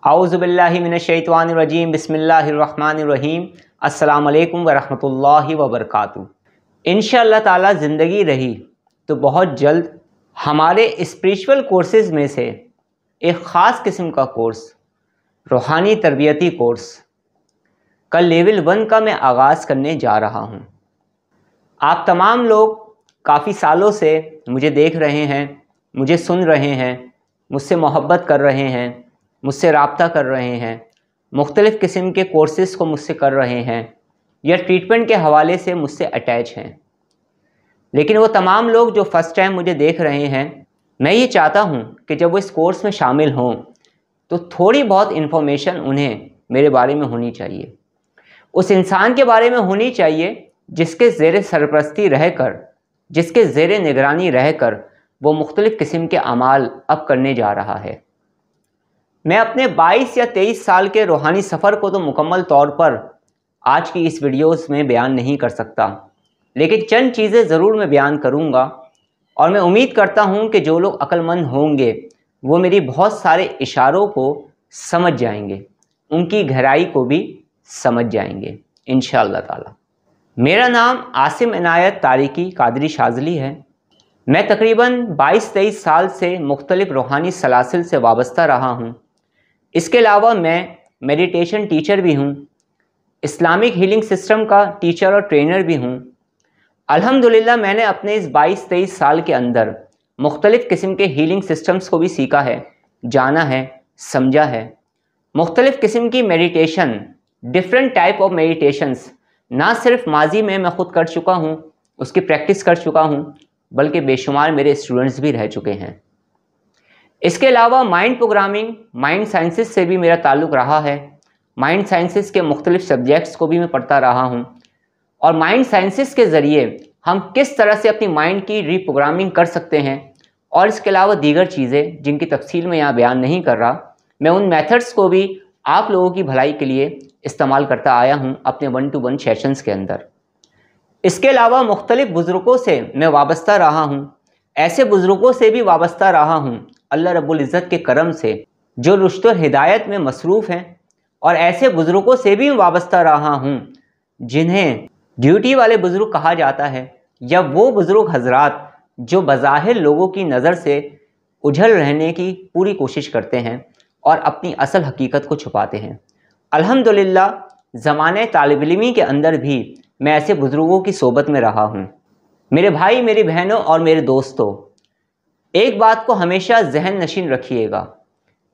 आऊज़ु बिल्लाहि मिनश्शैतानिर रजीम बिस्मिल्लाहिर रहमानिर रहीम। अस्सलामु अलैकुम वरहमतुल्लाहि वबरकातुहू। इंशाअल्लाह ताला ज़िंदगी रही तो बहुत जल्द हमारे स्पिरिचुअल कोर्सेज़ में से एक ख़ास किस्म का कोर्स, रूहानी तरबियती कोर्स का लेवल 1 का मैं आगाज़ करने जा रहा हूँ। आप तमाम लोग काफ़ी सालों से मुझे देख रहे हैं, मुझे सुन रहे हैं, मुझसे मोहब्बत कर रहे हैं, मुझसे राब्ता कर रहे हैं, मुख्तलिफ़ किस्म के कोर्सेज़ को मुझसे कर रहे हैं या ट्रीटमेंट के हवाले से मुझसे अटैच हैं। लेकिन वो तमाम लोग जो फ़र्स्ट टाइम मुझे देख रहे हैं, मैं ये चाहता हूँ कि जब वो इस कोर्स में शामिल हों तो थोड़ी बहुत इन्फॉर्मेशन उन्हें मेरे बारे में होनी चाहिए, उस इंसान के बारे में होनी चाहिए जिसके ज़ेर सरपरस्ती रहकर, जिसके ज़ेर निगरानी रहकर वो मुख्तलिफ़ किस्म के अमाल अब करने जा रहा है। मैं अपने 22 या 23 साल के रूहानी सफ़र को तो मुकम्मल तौर पर आज की इस वीडियोस में बयान नहीं कर सकता, लेकिन चंद चीज़ें ज़रूर मैं बयान करूँगा और मैं उम्मीद करता हूँ कि जो लोग अक्लमंद होंगे वो मेरी बहुत सारे इशारों को समझ जाएंगे, उनकी गहराई को भी समझ जाएंगे इंशाअल्लाह ताला। मेरा नाम आसिम इनायत तारिकी कादरी शाज़ली है। मैं तकरीबन 22-23 साल से मुख्तलिफ़ रूहानी सलासिल से वाबस्ता रहा हूँ। इसके अलावा मैं मेडिटेशन टीचर भी हूँ, इस्लामिक हीलिंग सिस्टम का टीचर और ट्रेनर भी हूँ। अल्हम्दुलिल्लाह मैंने अपने इस 22-23 साल के अंदर मुख्तलिफ़ किस्म के हीलिंग सिस्टम्स को भी सीखा है, जाना है, समझा है। मुख्तलिफ़ किस्म की meditation, different type of meditations ना सिर्फ माजी में मैं ख़ुद कर चुका हूँ, उसकी प्रैक्टिस कर चुका हूँ, बल्कि बेशुमार मेरे स्टूडेंट्स भी रह चुके हैं। इसके अलावा माइंड प्रोग्रामिंग, माइंड साइंसेस से भी मेरा ताल्लुक़ रहा है। माइंड साइंसेस के मुख्तलिफ़ सब्जेक्ट्स को भी मैं पढ़ता रहा हूँ और माइंड साइंसेस के ज़रिए हम किस तरह से अपनी माइंड की रीप्रोग्रामिंग कर सकते हैं और इसके अलावा दीगर चीज़ें जिनकी तफसील में यहाँ बयान नहीं कर रहा, मैं उन मेथड्स को भी आप लोगों की भलाई के लिए इस्तेमाल करता आया हूँ अपने 1-to-1 सेशंस के अंदर। इसके अलावा मुख्तलिफ़ बुज़ुर्गों से मैं वाबस्ता रहा हूँ, ऐसे बुज़ुर्गों से भी वाबस्ता रहा हूँ अल्लाह रब्बुल इज़्ज़त के करम से जो रुश्द और हिदायत में मसरूफ़ हैं, और ऐसे बुज़ुर्गों से भी वाबस्ता रहा हूँ जिन्हें ड्यूटी वाले बुज़ुर्ग कहा जाता है, या वो बुज़ुर्ग हज़रात जो बज़ाहिर लोगों की नज़र से उझल रहने की पूरी कोशिश करते हैं और अपनी असल हकीकत को छुपाते हैं। अल्हम्दुलिल्लाह ज़माने तालिब इल्मी के अंदर भी मैं ऐसे बुज़ुर्गों की सोबत में रहा हूँ। मेरे भाई, मेरी बहनों और मेरे दोस्तों, एक बात को हमेशा जहन नशीन रखिएगा,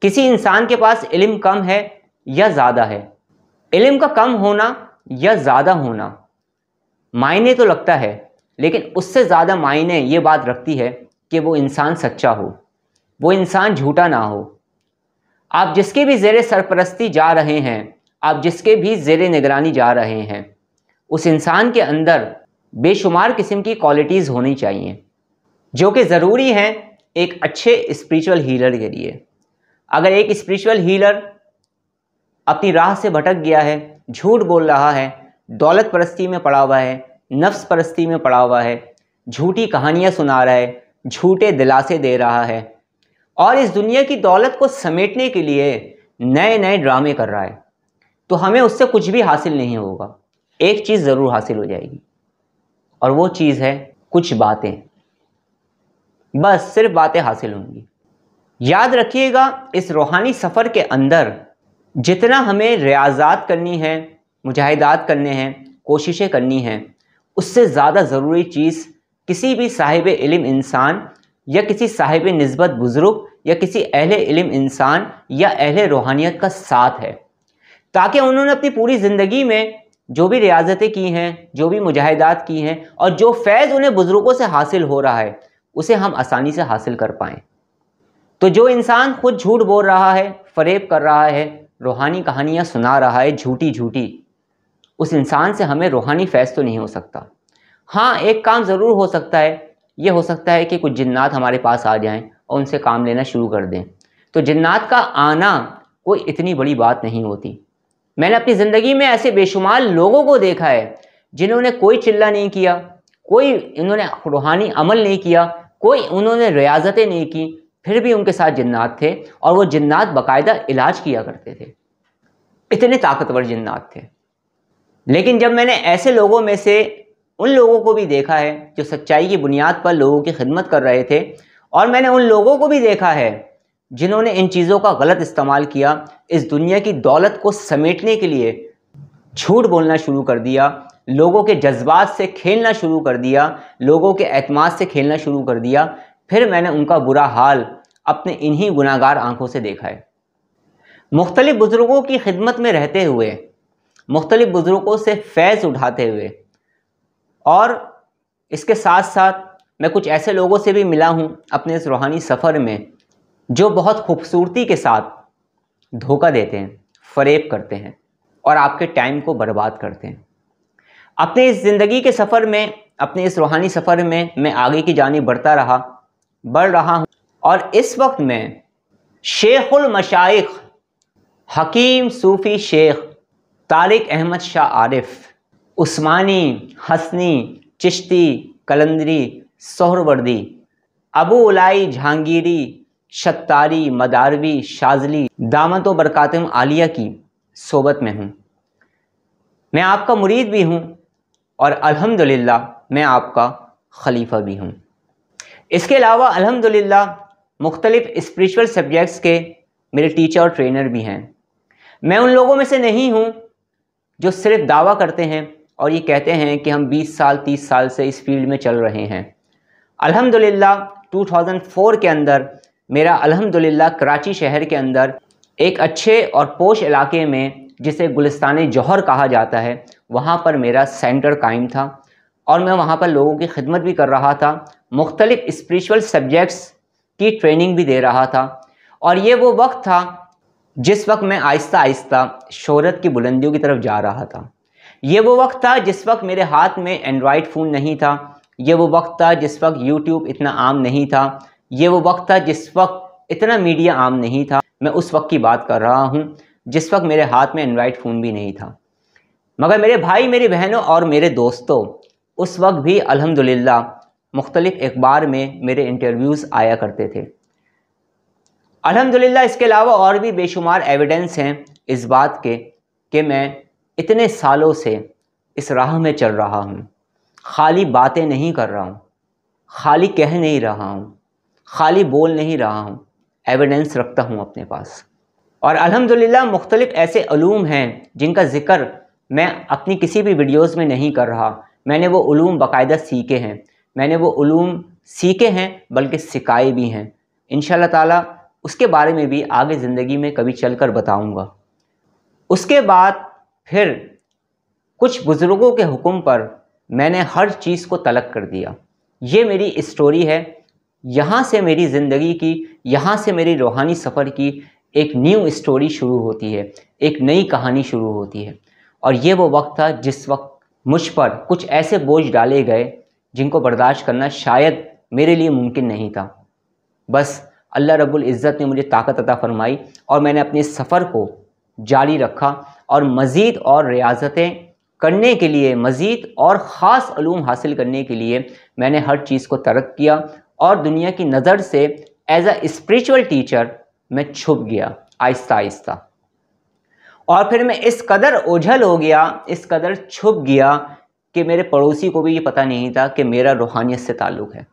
किसी इंसान के पास इल्म कम है या ज़्यादा है, इल्म का कम होना या ज़्यादा होना मायने तो लगता है, लेकिन उससे ज़्यादा मायने ये बात रखती है कि वो इंसान सच्चा हो, वो इंसान झूठा ना हो। आप जिसके भी ज़ेरे सरपरस्ती जा रहे हैं, आप जिसके भी ज़ेरे निगरानी जा रहे हैं, उस इंसान के अंदर बेशुमार किस्म की क्वालिटीज़ होनी चाहिए जो कि ज़रूरी हैं एक अच्छे स्पिरिचुअल हीलर के लिए। अगर एक स्पिरिचुअल हीलर अपनी राह से भटक गया है, झूठ बोल रहा है, दौलत परस्ती में पड़ा हुआ है, नफ्स परस्ती में पड़ा हुआ है, झूठी कहानियाँ सुना रहा है, झूठे दिलासे दे रहा है और इस दुनिया की दौलत को समेटने के लिए नए नए ड्रामे कर रहा है, तो हमें उससे कुछ भी हासिल नहीं होगा। एक चीज़ ज़रूर हासिल हो जाएगी और वो चीज़ है कुछ बातें, बस सिर्फ बातें हासिल होंगी। याद रखिएगा, इस रूहानी सफ़र के अंदर जितना हमें रियाज़ात करनी है, मुजाहिदात करने हैं, कोशिशें करनी हैं, उससे ज़्यादा ज़रूरी चीज़ किसी भी साहिब इल्म इंसान या किसी साहिब निस्बत बुज़ुर्ग या किसी अहले इल्म इंसान या अहले रूहानियत का साथ है, ताकि उन्होंने अपनी पूरी ज़िंदगी में जो भी रियाज़तें की हैं, जो भी मुजाहिदात की हैं और जो फैज़ उन्हें बुज़ुर्गों से हासिल हो रहा है उसे हम आसानी से हासिल कर पाएँ। तो जो इंसान खुद झूठ बोल रहा है, फ़रेब कर रहा है, रूहानी कहानियाँ सुना रहा है झूठी झूठी, उस इंसान से हमें रूहानी फैज़ तो नहीं हो सकता। हाँ, एक काम ज़रूर हो सकता है, ये हो सकता है कि कुछ जिन्नात हमारे पास आ जाएं और उनसे काम लेना शुरू कर दें। तो जिन्नात का आना कोई इतनी बड़ी बात नहीं होती। मैंने अपनी ज़िंदगी में ऐसे बेशुमार लोगों को देखा है जिन्होंने कोई चिल्ला नहीं किया, कोई उन्होंने रूहानी अमल नहीं किया, कोई उन्होंने रियाज़तें नहीं की, پھر بھی ان کے ساتھ جنات تھے اور وہ جنات باقاعدہ علاج کیا کرتے تھے، اتنے طاقتور جنات تھے۔ لیکن جب میں نے ایسے لوگوں میں سے ان لوگوں کو بھی دیکھا ہے جو سچائی کی بنیاد پر لوگوں کی خدمت کر رہے تھے، اور میں نے ان لوگوں کو بھی دیکھا ہے جنہوں نے ان چیزوں کا غلط استعمال کیا، اس دنیا کی دولت کو سمیٹنے کے لیے جھوٹ بولنا شروع کر دیا، لوگوں کے جذبات سے کھیلنا شروع کر دیا، لوگوں کے اعتماد سے کھیلنا شروع کر دیا، پھر میں نے ان کا برا حال اپنے انہی گناہگار آنکھوں سے دیکھا ہے۔ مختلف بزرگوں کی خدمت میں رہتے ہوئے، مختلف بزرگوں سے فیض اٹھاتے ہوئے، اور اس کے ساتھ ساتھ میں کچھ ایسے لوگوں سے بھی ملا ہوں اپنے اس روحانی سفر میں جو بہت خوبصورتی کے ساتھ دھوکہ دیتے ہیں، فریب کرتے ہیں اور آپ کے ٹائم کو برباد کرتے ہیں۔ اپنے اس زندگی کے سفر میں، اپنے اس روحانی سفر میں آگے کی جانب بڑھ رہا ہوں، اور اس وقت میں شیخ المشائخ، حکیم صوفی شیخ طارق احمد شاہ عارف، عثمانی، حسنی، چشتی، قلندری، سہروردی، ابو الائی جہانگیری، شتاری، مداروی، شاذلی دامت و برکاتہم عالیہ کی صحبت میں ہوں۔ میں آپ کا مرید بھی ہوں اور الحمدللہ میں آپ کا خلیفہ بھی ہوں۔ اس کے علاوہ الحمدللہ مختلف اسپریچول سبجیکٹس کے میرے ٹیچر اور ٹرینر بھی ہیں۔ میں ان لوگوں میں سے نہیں ہوں جو صرف دعویٰ کرتے ہیں اور یہ کہتے ہیں کہ ہم 20 سال 30 سال سے اس فیلڈ میں چل رہے ہیں۔ الحمدللہ 2004 کے اندر میرا الحمدللہ کراچی شہر کے اندر ایک اچھے اور پوش علاقے میں جسے گلستان جوہر کہا جاتا ہے، وہاں پر میرا سینٹر قائم تھا، اور میں وہاں پر لوگوں کی خدمت بھی کر رہا تھا، مختلف اسپریچول سبجیکٹس کی ٹریننگ بھی دے رہا تھا۔ اور یہ وہ وقت تھا جس وقت میں آہستہ آہستہ شہرت کی بلندیوں کی طرف جا رہا تھا۔ یہ وہ وقت تھا جس وقت میرے ہاتھ میں اینڈرائڈ فون نہیں تھا، یہ وہ وقت تھا جس وقت یوٹیوب اتنا عام نہیں تھا، یہ وہ وقت تھا جس وقت اتنا میڈیا عام نہیں تھا۔ میں اس وقت کی بات کر رہا ہوں جس وقت میرے ہاتھ میں اینڈرائڈ فون بھی نہیں تھا۔ مگر میرے بھائی، میری بہنوں اور میرے دوستوں، اس وقت بھی الحمدللہ مختلف اخبار میں میرے انٹرویوز آیا کرتے تھے۔ الحمدللہ اس کے علاوہ اور بھی بے شمار ایویڈنس ہیں اس بات کے کہ میں اتنے سالوں سے اس راہ میں چل رہا ہوں، خالی باتیں نہیں کر رہا ہوں، خالی کہہ نہیں رہا ہوں، خالی بول نہیں رہا ہوں، ایویڈنس رکھتا ہوں اپنے پاس۔ اور الحمدللہ مختلف ایسے علوم ہیں جن کا ذکر میں اپنی کسی بھی ویڈیوز میں نہیں کر رہا، میں نے وہ علوم باقاعدہ سیکھے ہیں، میں نے وہ علوم سیکھے ہیں بلکہ سکھائے بھی ہیں۔ انشاءاللہ تعالیٰ اس کے بارے میں بھی آگے زندگی میں کبھی چل کر بتاؤں گا۔ اس کے بعد پھر کچھ بزرگوں کے حکم پر میں نے ہر چیز کو تلک کر دیا۔ یہ میری اسٹوری ہے، یہاں سے میری زندگی کی، یہاں سے میری روحانی سفر کی ایک نیو اسٹوری شروع ہوتی ہے، ایک نئی کہانی شروع ہوتی ہے۔ اور یہ وہ وقت تھا جس وقت مجھ پر کچھ ایسے بوجھ ڈالے گئے جن کو برداشت کرنا شاید میرے لیے ممکن نہیں تھا۔ بس اللہ رب العزت نے مجھے طاقت عطا فرمائی اور میں نے اپنے سفر کو جاری رکھا، اور مزید اور ریاضتیں کرنے کے لیے، مزید اور خاص علوم حاصل کرنے کے لیے میں نے ہر چیز کو ترک کیا، اور دنیا کی نظر سے ایز اے اسپریچول ٹیچر میں چھپ گیا آہستہ آہستہ۔ اور پھر میں اس قدر اوجھل ہو گیا، اس قدر چھپ گیا کہ میرے پڑوسی کو بھی یہ پتہ نہیں تھا کہ میرا روحانیت سے تعلق ہے۔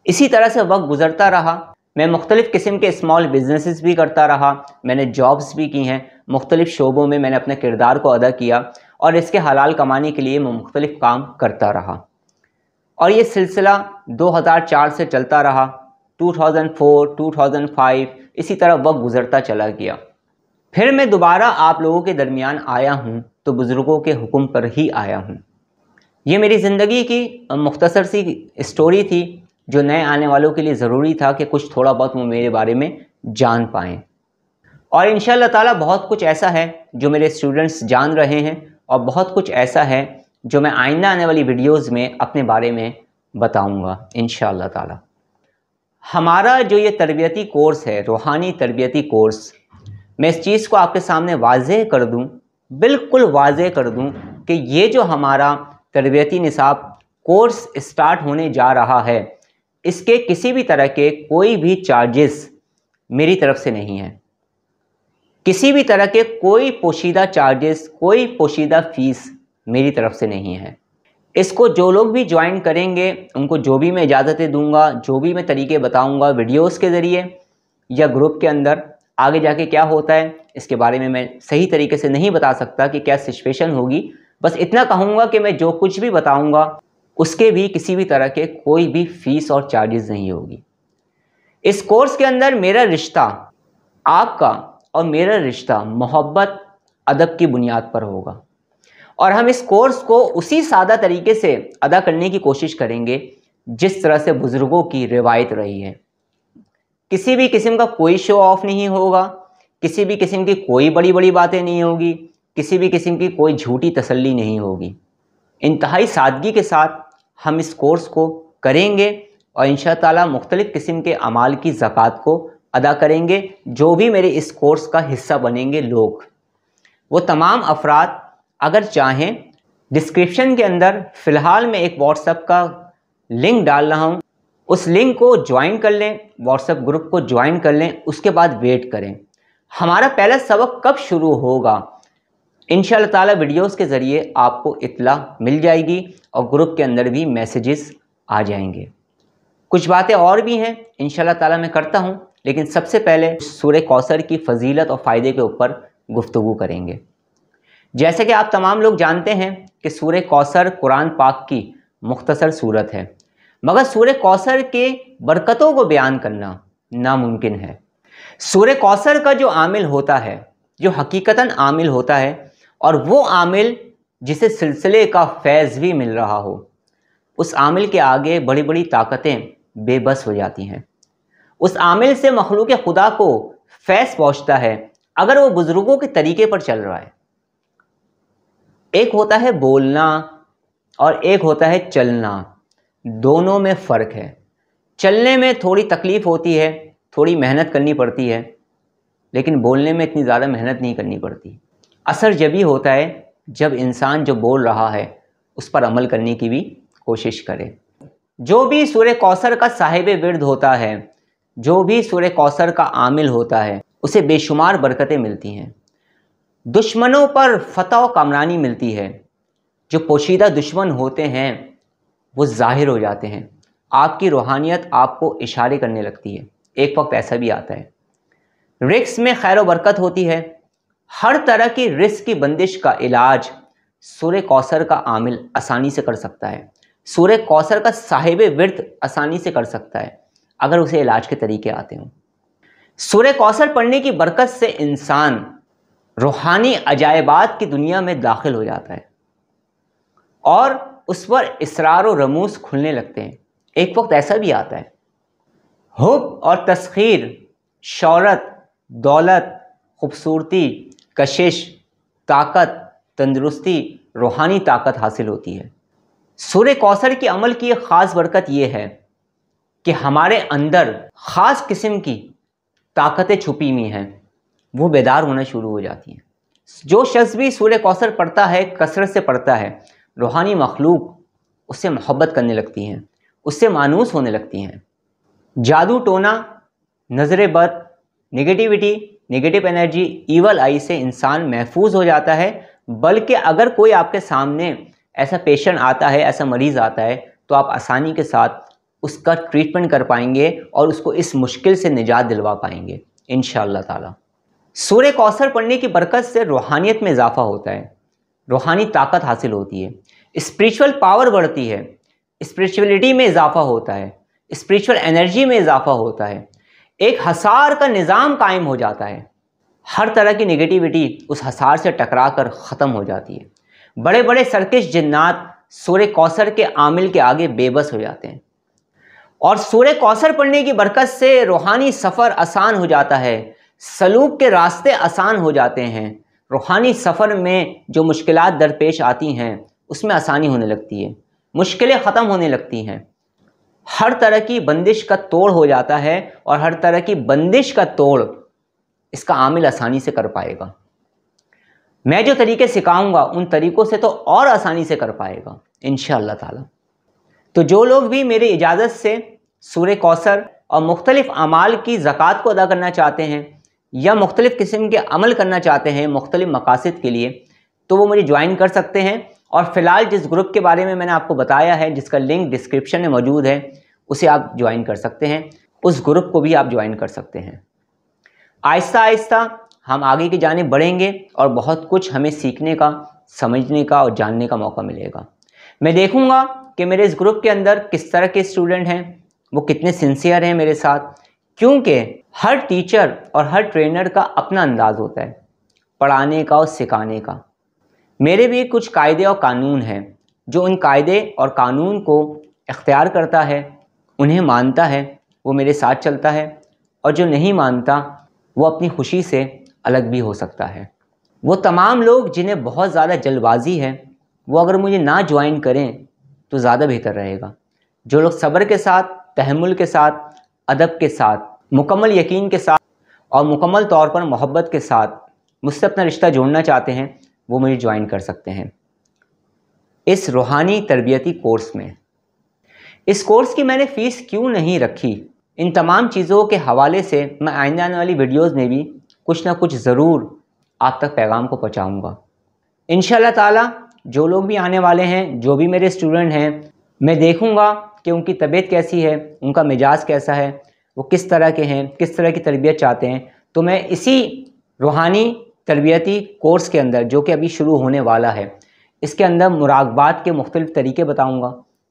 اسی طرح سے وقت گزرتا رہا، میں مختلف قسم کے اسمال بزنسز بھی کرتا رہا، میں نے جابز بھی کی ہیں، مختلف شعبوں میں نے اپنے کردار کو ادا کیا، اور اس کے حلال کمانے کے لیے میں مختلف کام کرتا رہا۔ اور یہ سلسلہ 2004 سے چلتا رہا، 2004، 2005، اسی طرح وقت گزرتا چلا گیا۔ پھر میں دوبارہ آپ لوگوں کے درمیان آیا ہوں تو بزرگوں کے حکم پر ہی آیا ہوں۔ یہ میری زندگی کی مختصر سی اسٹوری تھی جو نئے آنے والوں کے لیے ضروری تھا کہ کچھ تھوڑا بہت وہ میرے بارے میں جان پائیں۔ اور انشاءاللہ تعالیٰ بہت کچھ ایسا ہے جو میرے اسٹوڈنٹس جان رہے ہیں، اور بہت کچھ ایسا ہے جو میں آئندہ آنے والی ویڈیوز میں اپنے بارے میں بتاؤں گا انشاءاللہ تعالیٰ۔ ہمارا جو یہ تربیتی کورس ہے، روحانی تربیتی کورس، میں اس چیز کو آپ کے سامنے واضح کر دوں، بالکل واضح کر دوں کہ یہ جو ہمارا تربیتی نصاب کورس اسٹارٹ ہونے جا رہا ہے، اس کے کسی بھی طرح کے کوئی بھی چارجز میری طرف سے نہیں ہیں، کسی بھی طرح کے کوئی پوشیدہ چارجز، کوئی پوشیدہ فیس میری طرف سے نہیں ہے۔ اس کو جو لوگ بھی جوائن کریں گے ان کو جو بھی میں اجازتیں دوں گا، جو بھی میں طریقے بتاؤں گا ویڈیوز کے ذریعے یا گروپ کے اندر، آگے جا کے کیا ہوتا ہے اس کے بارے میں صحیح طریقے سے نہیں بتا سکتا کہ کیا سچویشن ہوگی، بس اتنا کہوں گا کہ میں جو کچھ بھی بتاؤں گا اس کے بھی کسی بھی طرح کے کوئی بھی فیس اور چارجز نہیں ہوگی۔ اس کورس کے اندر میرا رشتہ، آپ کا اور میرا رشتہ محبت، ادب کی بنیاد پر ہوگا، اور ہم اس کورس کو اسی سادہ طریقے سے ادا کرنے کی کوشش کریں گے جس طرح سے بزرگوں کی روایت رہی ہے۔ کسی بھی قسم کا کوئی شو آف نہیں ہوگا، کسی بھی قسم کی کوئی بڑی بڑی باتیں نہیں ہوگی، کسی بھی قسم کی کوئی جھوٹی تسلی نہیں ہوگی۔ انتہائی سادگی کے ساتھ ہم اس کورس کو کریں گے اور انشاء تعالیٰ مختلف قسم کے اعمال کی زکوٰۃ کو ادا کریں گے۔ جو بھی میرے اس کورس کا حصہ بنیں گے لوگ، وہ تمام افراد اگر چاہیں ڈسکرپشن کے اندر فی الحال میں ایک واٹس ایپ کا لنک ڈال رہا ہوں، اس لنک کو جوائن کر لیں، واٹس ایپ گروپ کو جوائن کر لیں، اس کے بعد ویٹ کریں ہمارا پہلا سبق کب شروع ہوگا۔ انشاءاللہ تعالیٰ ویڈیوز کے ذریعے آپ کو اطلاع مل جائے گی اور گروپ کے اندر بھی میسیجز آ جائیں گے۔ کچھ باتیں اور بھی ہیں انشاءاللہ تعالیٰ میں کرتا ہوں، لیکن سب سے پہلے سورہ کوثر کی فضیلت اور فائدے کے اوپر گفتگو کریں گے۔ جیسے کہ آپ تمام لوگ جانتے ہیں کہ سورہ کوثر قرآن پاک کی مختصر صورت ہے، مگر سورہ کوثر کے برکتوں کو بیان کرنا ناممکن ہے۔ سورہ کوثر کا جو عامل ہوتا ہے، جو حقیقتاً عامل ہوتا ہے، اور وہ عامل جسے سلسلے کا فیض بھی مل رہا ہو، اس عامل کے آگے بڑی بڑی طاقتیں بے بس ہو جاتی ہیں۔ اس عامل سے مخلوق خدا کو فیض پہنچتا ہے اگر وہ بزرگوں کے طریقے پر چل رہا ہے۔ ایک ہوتا ہے بولنا اور ایک ہوتا ہے چلنا، دونوں میں فرق ہے۔ چلنے میں تھوڑی تکلیف ہوتی ہے، تھوڑی محنت کرنی پڑتی ہے، لیکن بولنے میں اتنی زیادہ محنت نہیں کرنی پڑتی۔ اثر جبھی ہوتا ہے جب انسان جو بول رہا ہے اس پر عمل کرنے کی بھی کوشش کرے۔ جو بھی سورہ کوثر کا صاحب ورد ہوتا ہے، جو بھی سورہ کوثر کا عامل ہوتا ہے، اسے بے شمار برکتیں ملتی ہیں، دشمنوں پر فتح و کامرانی ملتی ہے۔ جو پوشیدہ دشمن ہوتے ہیں وہ ظاہر ہو جاتے ہیں، آپ کی روحانیت آپ کو اشارے کرنے لگتی ہے۔ ایک وقت ایسا بھی آتا ہے رزق میں خیر و برکت ہوتی ہے، ہر طرح کی رزق کی بندش کا علاج سورہ کوثر کا عامل آسانی سے کر سکتا ہے، سورہ کوثر کا صاحب ورد آسانی سے کر سکتا ہے اگر اسے علاج کے طریقے آتے ہوں۔ سورہ کوثر پڑھنے کی برکت سے انسان روحانی عجائبات کی دنیا میں داخل ہو جاتا ہے اور اس پر اسرار و رموز کھلنے لگتے ہیں۔ ایک وقت ایسا بھی آتا ہے حب اور تسخیر، شہرت، دولت، خوبصورتی، کشش، طاقت، تندرستی، روحانی طاقت حاصل ہوتی ہے۔ سورہ کوثر کے عمل کی ایک خاص برکت یہ ہے کہ ہمارے اندر خاص قسم کی طاقتیں چھپی ہوئی ہیں، وہ بیدار ہونا شروع ہو جاتی ہیں۔ جو شخص بھی سورہ کوثر پڑھتا ہے، کثرت سے پڑھتا ہے، روحانی مخلوق اس سے محبت کرنے لگتی ہیں، اس سے مانوس ہونے لگتی ہیں۔ جادو ٹونا، نظر بد، نگیٹیوٹی، نگیٹو انرجی، ایول آئی سے انسان محفوظ ہو جاتا ہے، بلکہ اگر کوئی آپ کے سامنے ایسا پیشنٹ آتا ہے، ایسا مریض آتا ہے، تو آپ آسانی کے ساتھ اس کا ٹریٹمنٹ کر پائیں گے اور اس کو اس مشکل سے نجات دلوا پائیں گے انشاءاللہ تعالی۔ سورہ کوثر پڑھنے کی برکت سے روحانیت میں اضافہ ہوتا ہے، روحانی طاقت حاصل ہوتی ہے، اسپریچول پاور بڑھتی ہے، اسپریچولیٹی میں اضافہ ہوتا ہے، اسپریچول انرجی میں اضافہ ہوتا ہے، ایک حصار کا نظام قائم ہو جاتا ہے، ہر طرح کی نگیٹیوٹی اس حصار سے ٹکرا کر ختم ہو جاتی ہے۔ بڑے بڑے سرکش جنات سورہ کوثر کے عامل کے آگے بے بس ہو جاتے ہیں، اور سورہ کوثر پڑھنے کی برکت سے روحانی سفر آسان ہو جاتا ہے، سلوک کے راستے آسان ہو جاتے ہیں، روحانی سفر میں جو مشکلات درپیش آتی ہیں اس میں آسانی ہونے لگتی ہے، مشکلیں ختم ہونے لگتی ہیں، ہر طرح کی بندش کا توڑ ہو جاتا ہے، اور ہر طرح کی بندش کا توڑ اس کا عامل آسانی سے کر پائے گا۔ میں جو طریقے سکھاؤں گا ان طریقوں سے تو اور آسانی سے کر پائے گا انشاءاللہ تعالی۔ تو جو لوگ بھی میری اجازت سے सूरह कौसर और मुख्तलिफ अमाल की ज़कात को अदा करना चाहते हैं या मुख्तलिफ़ किस्म के अमल करना चाहते हैं मुख्तलिफ मकासद के लिए, तो वो मुझे ज्वाइन कर सकते हैं। और फ़िलहाल जिस ग्रुप के बारे में मैंने आपको बताया है, जिसका लिंक डिस्क्रिप्शन में मौजूद है, उसे आप ज्वाइन कर सकते हैं, उस ग्रुप को भी आप ज्वाइन कर सकते हैं। आहिस्ता आहिस्ता हम आगे की जानिब बढ़ेंगे और बहुत कुछ हमें सीखने का, समझने का और जानने का मौका मिलेगा। मैं देखूंगा कि मेरे इस ग्रुप के अंदर किस तरह के स्टूडेंट हैं, वो कितने सिंसियर हैं मेरे साथ, क्योंकि हर टीचर और हर ट्रेनर का अपना अंदाज़ होता है पढ़ाने का और सिखाने का। मेरे भी कुछ कायदे और कानून हैं, जो उन कायदे और कानून को इख्तियार करता है, उन्हें मानता है, वो मेरे साथ चलता है, और जो नहीं मानता वो अपनी खुशी से अलग भी हो सकता है। वो तमाम लोग जिन्हें बहुत ज़्यादा जल्दबाजी है, वो अगर मुझे ना ज्वाइन करें तो ज़्यादा बेहतर रहेगा। जो लोग सब्र के साथ, तहम्मुल के साथ, अदब के साथ, मुकम्मल यकीन के साथ और मुकम्मल तौर पर मोहब्बत के साथ मुझसे अपना रिश्ता जोड़ना चाहते हैं, वो मुझे ज्वाइन कर सकते हैं इस रूहानी तरबियती कोर्स में। इस कोर्स की मैंने फ़ीस क्यों नहीं रखी, इन तमाम चीज़ों के हवाले से मैं आइंदा आने वाली वीडियोस में भी कुछ ना कुछ ज़रूर आप तक पैगाम को पहुँचाऊँगा। इंशाअल्लाह ताला जो लोग भी आने वाले हैं, जो भी मेरे स्टूडेंट हैं, मैं देखूँगा कि उनकी तबीयत कैसी है, उनका मिजाज कैसा है, वो किस तरह के हैं, किस तरह की तरबियत चाहते हैं। तो मैं इसी रूहानी तरबियती कोर्स के अंदर, जो कि अभी शुरू होने वाला है, इसके अंदर मुराक़बात के मुख्तलिफ़ तरीके बताऊँगा।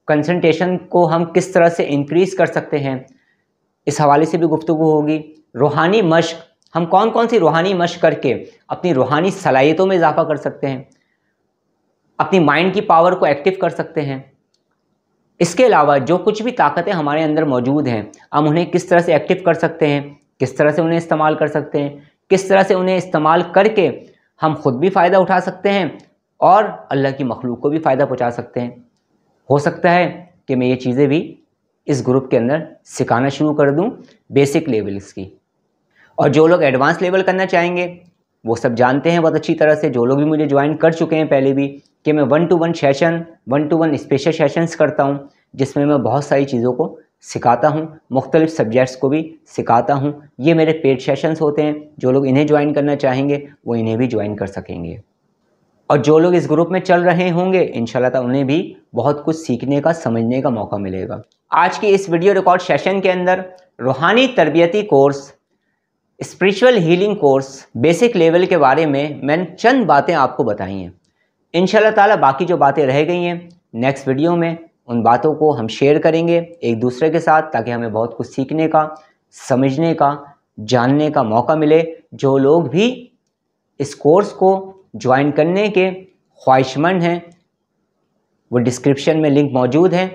कंसंट्रेशन को हम किस तरह से इंक्रीज़ कर सकते हैं, इस हवाले से भी गुफ्तगू होगी। रूहानी मश्क, हम कौन कौन सी रूहानी मश्क करके अपनी रूहानी सलाहियतों में इजाफ़ा कर सकते हैं, अपनी माइंड की पावर को एक्टिव कर सकते हैं। इसके अलावा जो कुछ भी ताकतें हमारे अंदर मौजूद हैं, हम उन्हें किस तरह से एक्टिव कर सकते हैं, किस तरह से उन्हें इस्तेमाल कर सकते हैं, किस तरह से उन्हें इस्तेमाल करके हम ख़ुद भी फ़ायदा उठा सकते हैं और अल्लाह की मखलूक को भी फ़ायदा पहुँचा सकते हैं। हो सकता है कि मैं ये चीज़ें भी इस ग्रुप के अंदर सिखाना शुरू कर दूं, बेसिक लेवल्स की। और जो लोग एडवांस लेवल करना चाहेंगे वो सब जानते हैं बहुत अच्छी तरह से, जो लोग भी मुझे ज्वाइन कर चुके हैं पहले भी, कि मैं 1-to-1 session, 1-to-1 special sessions करता हूं, जिसमें मैं बहुत सारी चीज़ों को सिखाता हूं, मुख्तलिफ सब्जेक्ट्स को भी सिखाता हूं। ये मेरे पेड सेशंस होते हैं। जो लोग इन्हें ज्वाइन करना चाहेंगे वो इन्हें भी ज्वाइन कर सकेंगे। और जो लोग इस ग्रुप में चल रहे होंगे, इंशाल्लाह ताला उन्हें भी बहुत कुछ सीखने का, समझने का मौका मिलेगा। आज की इस वीडियो रिकॉर्ड सेशन के अंदर रूहानी तरबियती course, spiritual healing course, basic level के बारे में मैंने चंद बातें आपको बताई हैं। इंशाल्लाह ताला बाकी जो बातें रह गई हैं, नेक्स्ट वीडियो में उन बातों को हम शेयर करेंगे एक दूसरे के साथ, ताकि हमें बहुत कुछ सीखने का, समझने का, जानने का मौका मिले। जो लोग भी इस कोर्स को ज्वाइन करने के ख्वाहिशमंद हैं, वो डिस्क्रिप्शन में लिंक मौजूद है,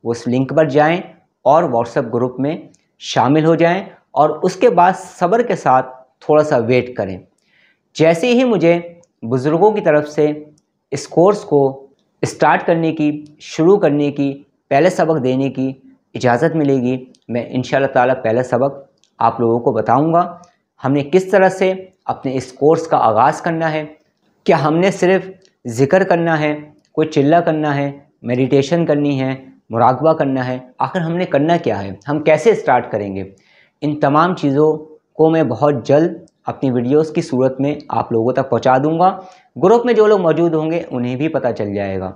वो उस लिंक पर जाएं और व्हाट्सएप ग्रुप में शामिल हो जाएं और उसके बाद सब्र के साथ थोड़ा सा वेट करें। जैसे ही मुझे बुज़ुर्गों की तरफ से इस कोर्स को स्टार्ट करने की, शुरू करने की, पहले सबक देने की इजाज़त मिलेगी, मैं इंशाअल्लाह ताला पहला सबक आप लोगों को बताऊंगा। हमने किस तरह से अपने इस कोर्स का आगाज़ करना है, क्या हमने सिर्फ़ ज़िक्र करना है, कोई चिल्ला करना है, मेडिटेशन करनी है, मुराक़बा करना है, आखिर हमने करना क्या है, हम कैसे स्टार्ट करेंगे। इन तमाम चीज़ों को मैं बहुत जल्द अपनी वीडियोस की सूरत में आप लोगों तक पहुंचा दूंगा। ग्रुप में जो लोग मौजूद होंगे उन्हें भी पता चल जाएगा।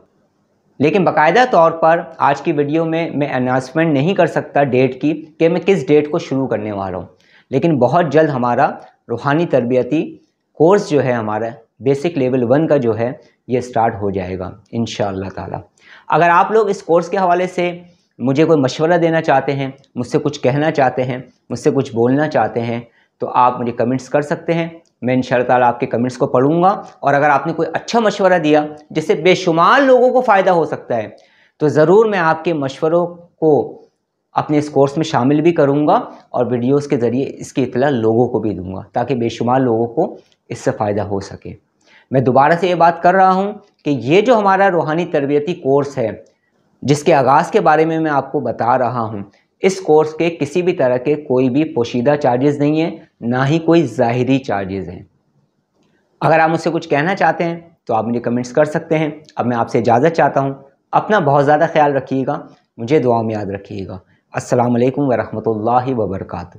लेकिन बाकायदा तौर पर आज की वीडियो में मैं अनाउंसमेंट नहीं कर सकता डेट की, कि मैं किस डेट को शुरू करने वाला हूँ। लेकिन बहुत जल्द हमारा रूहानी तरबियती कोर्स जो है, हमारा बेसिक लेवल 1 का जो है, ये स्टार्ट हो जाएगा इंशाअल्लाह ताला। अगर आप लोग इस कोर्स के हवाले से मुझे कोई मशवरा देना चाहते हैं, मुझसे कुछ कहना चाहते हैं, मुझसे कुछ बोलना चाहते हैं, तो आप मुझे कमेंट्स कर सकते हैं। मैं इंशाअल्लाह ताला आपके कमेंट्स को पढ़ूंगा, और अगर आपने कोई अच्छा मशवरा दिया जिससे बेशुमार लोगों को फ़ायदा हो सकता है, तो ज़रूर मैं आपके मशवरों को अपने इस कोर्स में शामिल भी करूंगा और वीडियोस के ज़रिए इसकी इत्तला लोगों को भी दूंगा, ताकि बेशुमार लोगों को इससे फ़ायदा हो सके। मैं दोबारा से ये बात कर रहा हूँ कि ये जो हमारा रूहानी तरबियती कोर्स है, जिसके आगाज़ के बारे में मैं आपको बता रहा हूँ, इस कोर्स के किसी भी तरह के कोई भी पोशीदा चार्जेस नहीं हैं, ना ही कोई ज़ाहिरी चार्जेस हैं। अगर आप मुझसे कुछ कहना चाहते हैं तो आप मुझे कमेंट्स कर सकते हैं। अब मैं आपसे इजाज़त चाहता हूँ। अपना बहुत ज़्यादा ख्याल रखिएगा, मुझे दुआ में याद रखिएगा। السلام علیکم ورحمۃ اللہ وبرکاتہ۔